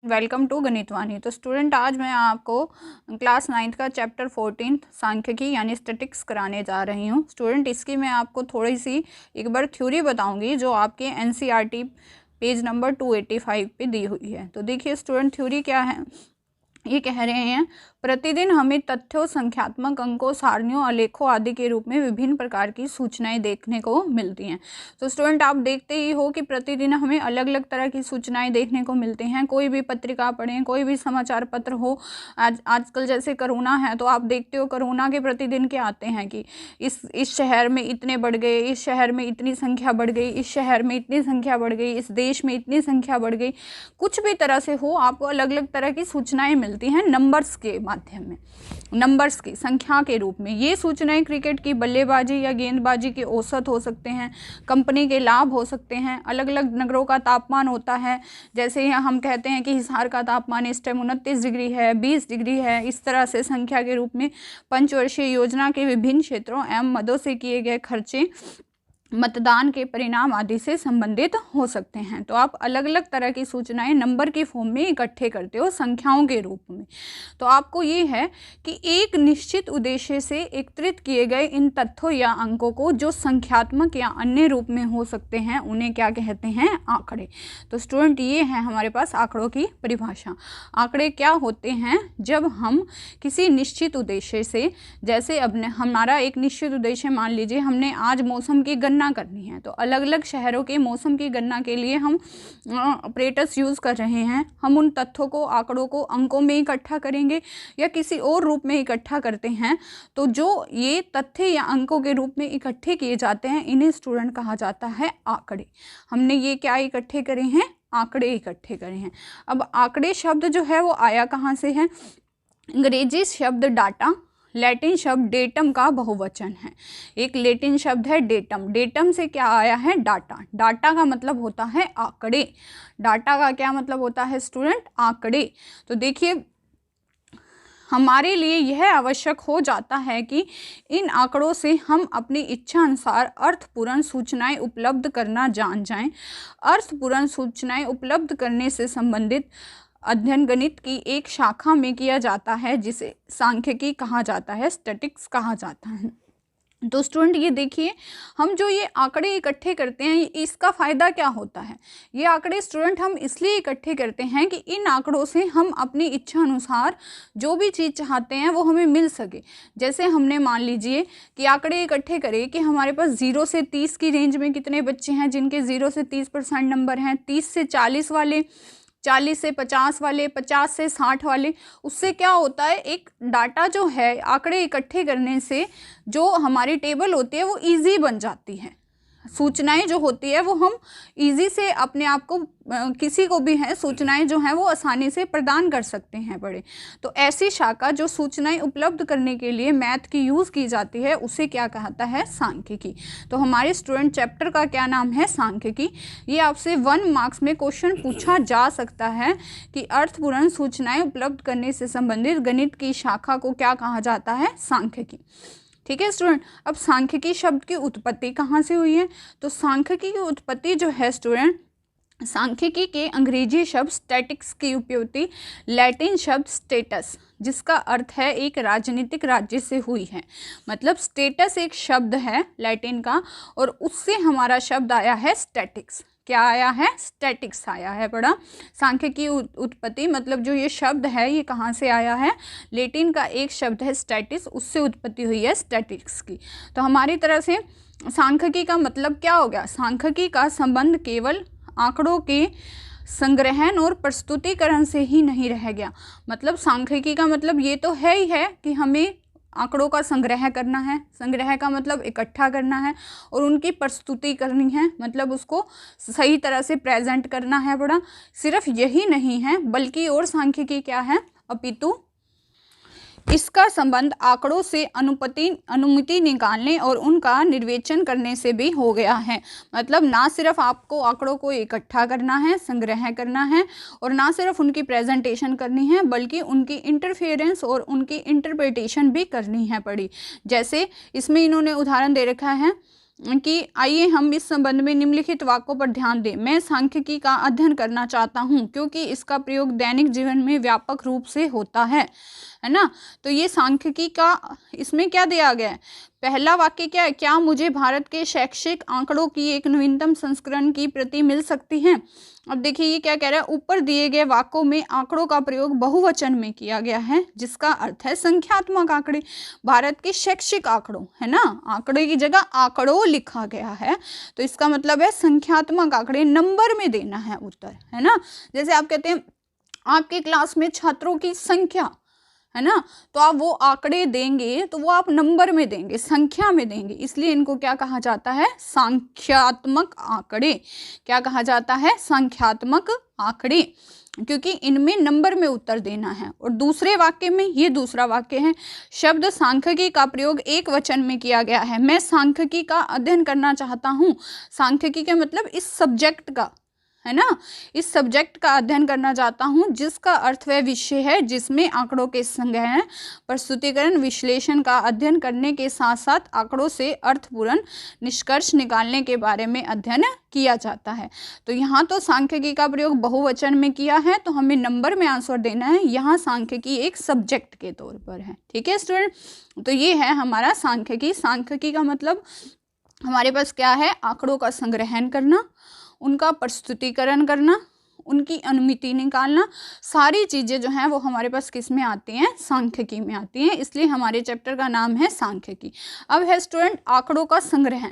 Welcome to गणितवाणी। तो student, आज मैं आपको क्लास 9th का चैप्टर 14 सांख्यिकी यानी स्टैटिक्स कराने जा रही हूँ। स्टूडेंट, इसकी मैं आपको थोड़ी सी एक बार थ्योरी बताऊंगी जो आपके एनसीईआरटी पेज नंबर 285 पे दी हुई है। तो देखिए स्टूडेंट, थ्योरी क्या है। ये कह रहे हैं प्रतिदिन हमें तथ्यों, संख्यात्मक अंकों, सारणियों, आलेखों आदि के रूप में विभिन्न प्रकार की सूचनाएं देखने को मिलती हैं। तो स्टूडेंट, आप देखते ही हो कि प्रतिदिन हमें अलग अलग तरह की सूचनाएं देखने को मिलती हैं। कोई भी पत्रिका पढ़ें, कोई भी समाचार पत्र हो, आजकल जैसे कोरोना है तो आप देखते हो कोरोना के प्रतिदिन क्या आते हैं कि इस शहर में इतने बढ़ गए, इस शहर में इतनी संख्या बढ़ गई, इस शहर में इतनी संख्या बढ़ गई, इस देश में इतनी संख्या बढ़ गई। कुछ भी तरह से हो, आपको अलग अलग तरह की सूचनाएं मिलती हैं नंबर्स के माध्यम में, नंबर्स की संख्या के रूप में। ये सूचनाएं क्रिकेट की बल्लेबाजी या गेंदबाजी के औसत हो सकते हैं, कंपनी के लाभ हो सकते हैं, अलग अलग नगरों का तापमान होता है। जैसे यहाँ हम कहते हैं कि हिसार का तापमान इस टाइम 29 डिग्री है, 20 डिग्री है। इस तरह से संख्या के रूप में पंचवर्षीय योजना के विभिन्न क्षेत्रों एवं मदों से किए गए खर्चे, मतदान के परिणाम आदि से संबंधित हो सकते हैं। तो आप अलग अलग तरह की सूचनाएं नंबर की फॉर्म में इकट्ठे करते हो संख्याओं के रूप में। तो आपको ये है कि एक निश्चित उद्देश्य से एकत्रित किए गए इन तथ्यों या अंकों को जो संख्यात्मक या अन्य रूप में हो सकते हैं उन्हें क्या कहते हैं? आंकड़े। तो स्टूडेंट, ये है हमारे पास आंकड़ों की परिभाषा। आंकड़े क्या होते हैं? जब हम किसी निश्चित उद्देश्य से, जैसे अब हमारा एक निश्चित उद्देश्य, मान लीजिए हमने आज मौसम की गणना करनी है, तो अलग अलग शहरों के मौसम की गणना के लिए हम ऑपरेटर्स यूज़ कर रहे हैं। हम उन तथ्यों को, आंकड़ों को अंकों में इकट्ठा करेंगे या किसी और रूप में इकट्ठा करते हैं। तो जो ये तथ्य या अंकों के रूप में इकट्ठे किए जाते हैं, इन्हें स्टूडेंट कहा जाता है आंकड़े। हमने ये क्या इकट्ठे करे हैं? आंकड़े इकट्ठे करे हैं। अब आंकड़े शब्द जो है वो आया कहाँ से है? अंग्रेजी शब्द डाटा, लैटिन शब्द डेटम का बहुवचन है। एक लैटिन शब्द है डेटम। डेटम से क्या आया है? डाटा। डाटा का मतलब होता है आंकड़े। डाटा का क्या मतलब होता है स्टूडेंट? आंकड़े। तो देखिए, हमारे लिए यह आवश्यक हो जाता है कि इन आंकड़ों से हम अपनी इच्छा अनुसार अर्थपूर्ण सूचनाएं उपलब्ध करना जान जाएं। अर्थपूर्ण सूचनाएं उपलब्ध करने से संबंधित अध्ययन गणित की एक शाखा में किया जाता है जिसे सांख्यिकी कहा जाता है, स्टैटिक्स कहा जाता है। तो स्टूडेंट, ये देखिए, हम जो ये आंकड़े इकट्ठे करते हैं, इसका फ़ायदा क्या होता है? ये आंकड़े स्टूडेंट हम इसलिए इकट्ठे करते हैं कि इन आंकड़ों से हम अपनी इच्छा अनुसार जो भी चीज़ चाहते हैं वो हमें मिल सके। जैसे हमने मान लीजिए कि आंकड़े इकट्ठे करें कि हमारे पास 0 से 30 की रेंज में कितने बच्चे हैं जिनके 0 से 30% नंबर हैं, 30 से 40 वाले, 40 से 50 वाले, 50 से 60 वाले। उससे क्या होता है, एक डाटा जो है आंकड़े इकट्ठे करने से जो हमारी टेबल होती है वो इजी बन जाती है। सूचनाएं जो होती है वो हम इजी से अपने आप को, किसी को भी है सूचनाएं जो हैं वो आसानी से प्रदान कर सकते हैं पढ़े। तो ऐसी शाखा जो सूचनाएं उपलब्ध करने के लिए मैथ की यूज़ की जाती है उसे क्या कहता है? सांख्यिकी। तो हमारे स्टूडेंट चैप्टर का क्या नाम है? सांख्यिकी। ये आपसे 1 मार्क्स में क्वेश्चन पूछा जा सकता है कि अर्थपूर्ण सूचनाएं उपलब्ध करने से संबंधित गणित की शाखा को क्या कहा जाता है? सांख्यिकी। ठीक है स्टूडेंट। अब सांख्यिकी शब्द की उत्पत्ति कहाँ से हुई है? तो सांख्यिकी की उत्पत्ति जो है स्टूडेंट, सांख्यिकी के अंग्रेजी शब्द स्टैटिक्स की उत्पत्ति लैटिन शब्द स्टेटस, जिसका अर्थ है एक राजनीतिक राज्य, से हुई है। मतलब स्टेटस एक शब्द है लैटिन का और उससे हमारा शब्द आया है स्टैटिक्स। क्या आया है? स्टैटिक्स आया है पढ़ा। सांख्यिकी उत्पत्ति मतलब जो ये शब्द है ये कहाँ से आया है? लैटिन का एक शब्द है स्टैटिस, उससे उत्पत्ति हुई है स्टैटिक्स की। तो हमारी तरह से सांख्यिकी का मतलब क्या हो गया? सांख्यिकी का संबंध केवल आंकड़ों के संग्रहण और प्रस्तुतिकरण से ही नहीं रह गया। मतलब सांख्यिकी का मतलब ये तो है ही है कि हमें आंकड़ों का संग्रह करना है। संग्रह का मतलब इकट्ठा करना है और उनकी प्रस्तुति करनी है, मतलब उसको सही तरह से प्रेजेंट करना है बड़ा। सिर्फ यही नहीं है बल्कि और सांख्यिकी क्या है? अपितु इसका संबंध आंकड़ों से अनुमिति निकालने और उनका निर्वेचन करने से भी हो गया है। मतलब ना सिर्फ आपको आंकड़ों को इकट्ठा करना है, संग्रह करना है और ना सिर्फ उनकी प्रेजेंटेशन करनी है बल्कि उनकी इंटरफेरेंस और उनकी इंटरप्रिटेशन भी करनी है पड़ी। जैसे इसमें इन्होंने उदाहरण दे रखा है कि आइए हम इस संबंध में निम्नलिखित वाक्यों पर ध्यान दें। मैं सांख्यिकी का अध्ययन करना चाहता हूँ क्योंकि इसका प्रयोग दैनिक जीवन में व्यापक रूप से होता है ना। तो ये सांख्यिकी का, इसमें क्या दिया गया है, पहला वाक्य क्या है, क्या मुझे भारत के शैक्षिक आंकड़ों की एक नवीनतम संस्करण की प्रति मिल सकती है। अब देखिए ये क्या कह रहा है, ऊपर दिए गए वाक्यों में आंकड़ों का प्रयोग बहुवचन में किया गया है जिसका अर्थ है संख्यात्मक आंकड़े। भारत के शैक्षिक आंकड़ों, है ना, आंकड़े की जगह आंकड़ों लिखा गया है, तो इसका मतलब है संख्यात्मक आंकड़े, नंबर में देना है उत्तर, है ना। जैसे आप कहते हैं आपके क्लास में छात्रों की संख्या, है ना, तो आप वो आंकड़े देंगे तो वो आप नंबर में देंगे, संख्या में देंगे, इसलिए इनको क्या कहा जाता है, संख्यात्मक आंकड़े। क्या कहा जाता है, संख्यात्मक आंकड़े, क्योंकि इनमें नंबर में उत्तर देना है। और दूसरे वाक्य में, ये दूसरा वाक्य है, शब्द सांख्यिकी का प्रयोग एक वचन में किया गया है। मैं सांख्यिकी का अध्ययन करना चाहता हूँ। सांख्यिकी का मतलब इस सब्जेक्ट का, है ना, इस सब्जेक्ट का अध्ययन करना चाहता हूँ जिसका अर्थ वह विषय है जिसमें आंकड़ों के संग्रह, प्रस्तुतिकरण, विश्लेषण का अध्ययन करने के साथ साथ आंकड़ों से अर्थपूर्ण निष्कर्ष निकालने के बारे में अध्ययन किया जाता है। तो यहाँ तो सांख्यिकी का प्रयोग बहुवचन में किया है, तो हमें नंबर में आंसर देना है। यहाँ सांख्यिकी एक सब्जेक्ट के तौर पर है। ठीक है स्टूडेंट, तो ये है हमारा सांख्यिकी। सांख्यिकी का मतलब हमारे पास क्या है, आंकड़ों का संग्रहण करना, उनका प्रस्तुतिकरण करना, उनकी अनुमिति निकालना, सारी चीज़ें जो हैं वो हमारे पास किस में आती हैं, सांख्यिकी में आती हैं, इसलिए हमारे चैप्टर का नाम है सांख्यिकी। अब है स्टूडेंट आंकड़ों का संग्रह।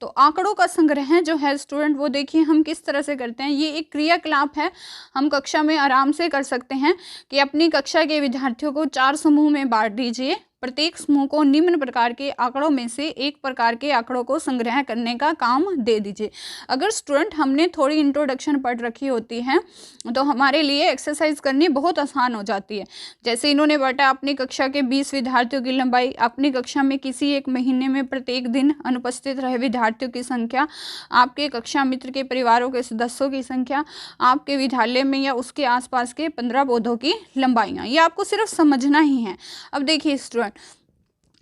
तो आंकड़ों का संग्रह जो है स्टूडेंट वो देखिए हम किस तरह से करते हैं। ये एक क्रियाकलाप है, हम कक्षा में आराम से कर सकते हैं कि अपनी कक्षा के विद्यार्थियों को 4 समूह में बांट दीजिए, प्रत्येक समूह को निम्न प्रकार के आंकड़ों में से एक प्रकार के आंकड़ों को संग्रह करने का काम दे दीजिए। अगर स्टूडेंट हमने थोड़ी इंट्रोडक्शन पढ़ रखी होती है तो हमारे लिए एक्सरसाइज करनी बहुत आसान हो जाती है। जैसे इन्होंने बांटा अपनी कक्षा के 20 विद्यार्थियों की लंबाई, अपनी कक्षा में किसी एक महीने में प्रत्येक दिन अनुपस्थित रहे विद्यार्थियों की संख्या, आपके कक्षा मित्र के परिवारों के सदस्यों की संख्या, आपके विद्यालय में या उसके आसपास के 15 पौधों की लंबाइयाँ। ये आपको सिर्फ समझना ही है। अब देखिए स्टूडेंट,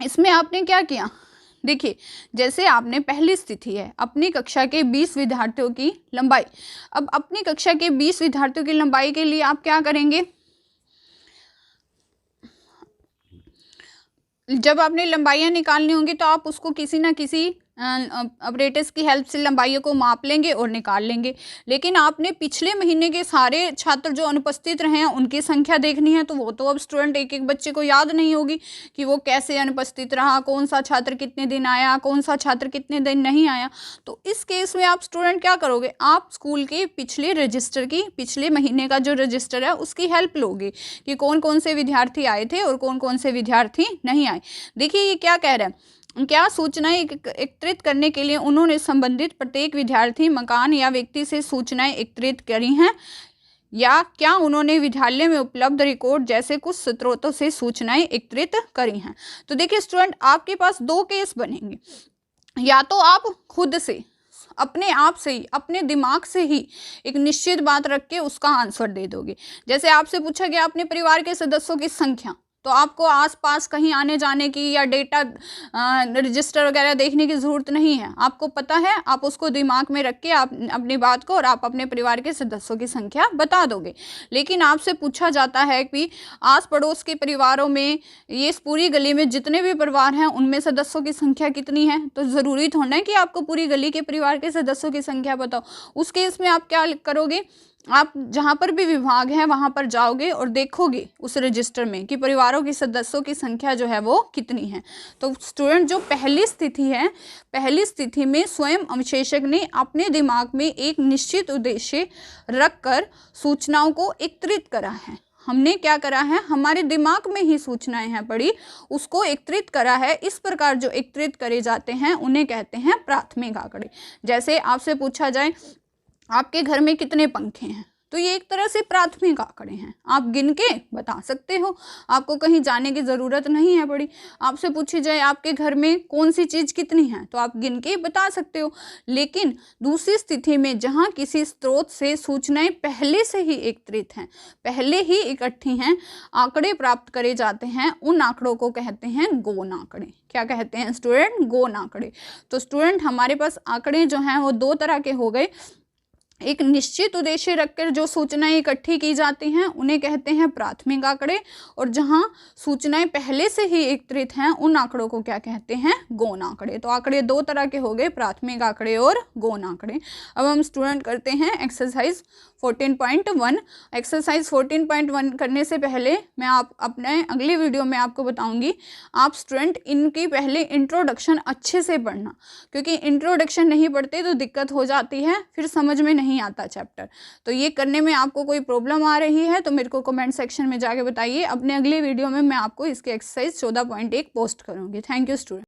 इसमें आपने क्या किया, देखिए जैसे आपने पहली स्थिति है अपनी कक्षा के 20 विद्यार्थियों की लंबाई। अब अपनी कक्षा के 20 विद्यार्थियों की लंबाई के लिए आप क्या करेंगे, जब आपने लंबाइयाँ निकालनी होंगी तो आप उसको किसी ना किसी ऑपरेटर्स की हेल्प से लंबाइयों को माप लेंगे और निकाल लेंगे। लेकिन आपने पिछले महीने के सारे छात्र जो अनुपस्थित रहे हैं उनकी संख्या देखनी है, तो वो तो अब स्टूडेंट एक एक बच्चे को याद नहीं होगी कि वो कैसे अनुपस्थित रहा, कौन सा छात्र कितने दिन आया, कौन सा छात्र कितने दिन नहीं आया। तो इस केस में आप स्टूडेंट क्या करोगे, आप स्कूल के पिछले रजिस्टर की, पिछले महीने का जो रजिस्टर है उसकी हेल्प लोगे कि कौन कौन से विद्यार्थी आए थे और कौन कौन से विद्यार्थी नहीं आए। देखिए ये क्या कह रहे हैं, क्या सूचनाएं एकत्रित करने के लिए उन्होंने संबंधित प्रत्येक विद्यार्थी, मकान या व्यक्ति से सूचनाएं एकत्रित करी हैं, या क्या उन्होंने विद्यालय में उपलब्ध रिकॉर्ड जैसे कुछ स्रोतों से सूचनाएं एकत्रित करी हैं। तो देखिए स्टूडेंट आपके पास 2 केस बनेंगे, या तो आप खुद से अपने आप से ही, अपने दिमाग से ही एक निश्चित बात रख के उसका आंसर दे दोगे। जैसे आपसे पूछा गया अपने परिवार के सदस्यों की संख्या, तो आपको आसपास कहीं आने जाने की या डेटा रजिस्टर वगैरह देखने की ज़रूरत नहीं है, आपको पता है, आप उसको दिमाग में रख के आप अपनी बात को और आप अपने परिवार के सदस्यों की संख्या बता दोगे। लेकिन आपसे पूछा जाता है कि आस पड़ोस के परिवारों में, ये इस पूरी गली में जितने भी परिवार हैं उनमें सदस्यों की संख्या कितनी है, तो ज़रूरी थोड़ा है कि आपको पूरी गली के परिवार के सदस्यों की संख्या बताओ। उस केस में आप क्या करोगे, आप जहाँ पर भी विभाग है वहाँ पर जाओगे और देखोगे उस रजिस्टर में कि परिवारों के सदस्यों की संख्या जो है वो कितनी है। तो स्टूडेंट जो पहली स्थिति है, पहली स्थिति में स्वयं अवशेषक ने अपने दिमाग में एक निश्चित उद्देश्य रखकर सूचनाओं को एकत्रित करा है। हमने क्या करा है, हमारे दिमाग में ही सूचनाएं हैं पड़ी, उसको एकत्रित करा है। इस प्रकार जो एकत्रित करे जाते हैं उन्हें कहते हैं प्राथमिक आंकड़े। जैसे आपसे पूछा जाए आपके घर में कितने पंखे हैं, तो ये एक तरह से प्राथमिक आंकड़े हैं, आप गिन के बता सकते हो, आपको कहीं जाने की ज़रूरत नहीं है बड़ी। आपसे पूछी जाए आपके घर में कौन सी चीज़ कितनी है तो आप गिन के बता सकते हो। लेकिन दूसरी स्थिति में जहाँ किसी स्रोत से सूचनाएं पहले से ही एकत्रित हैं, पहले ही इकट्ठी हैं, आंकड़े प्राप्त करे जाते हैं, उन आंकड़ों को कहते हैं गौण आंकड़े। क्या कहते हैं स्टूडेंट? गौण आंकड़े। तो स्टूडेंट हमारे पास आंकड़े जो हैं वो दो तरह के हो गए, एक निश्चित उद्देश्य रखकर जो सूचनाएं इकट्ठी की जाती हैं उन्हें कहते हैं प्राथमिक आंकड़े, और जहां सूचनाएं पहले से ही एकत्रित हैं उन आंकड़ों को क्या कहते हैं? गौण आंकड़े। तो आंकड़े दो तरह के हो गए, प्राथमिक आंकड़े और गौण आंकड़े। अब हम स्टूडेंट करते हैं एक्सरसाइज 14.1। एक्सरसाइज 14.1 करने से पहले मैं अपने अगली वीडियो में आपको बताऊंगी, आप स्टूडेंट इनकी पहले इंट्रोडक्शन अच्छे से पढ़ना, क्योंकि इंट्रोडक्शन नहीं पढ़ते तो दिक्कत हो जाती है, फिर समझ में नहीं आता चैप्टर। तो ये करने में आपको कोई प्रॉब्लम आ रही है तो मेरे को कमेंट सेक्शन में जाके बताइए। अपने अगले वीडियो में मैं आपको इसके एक्सरसाइज 14.1 पोस्ट करूँगी। Thank you student.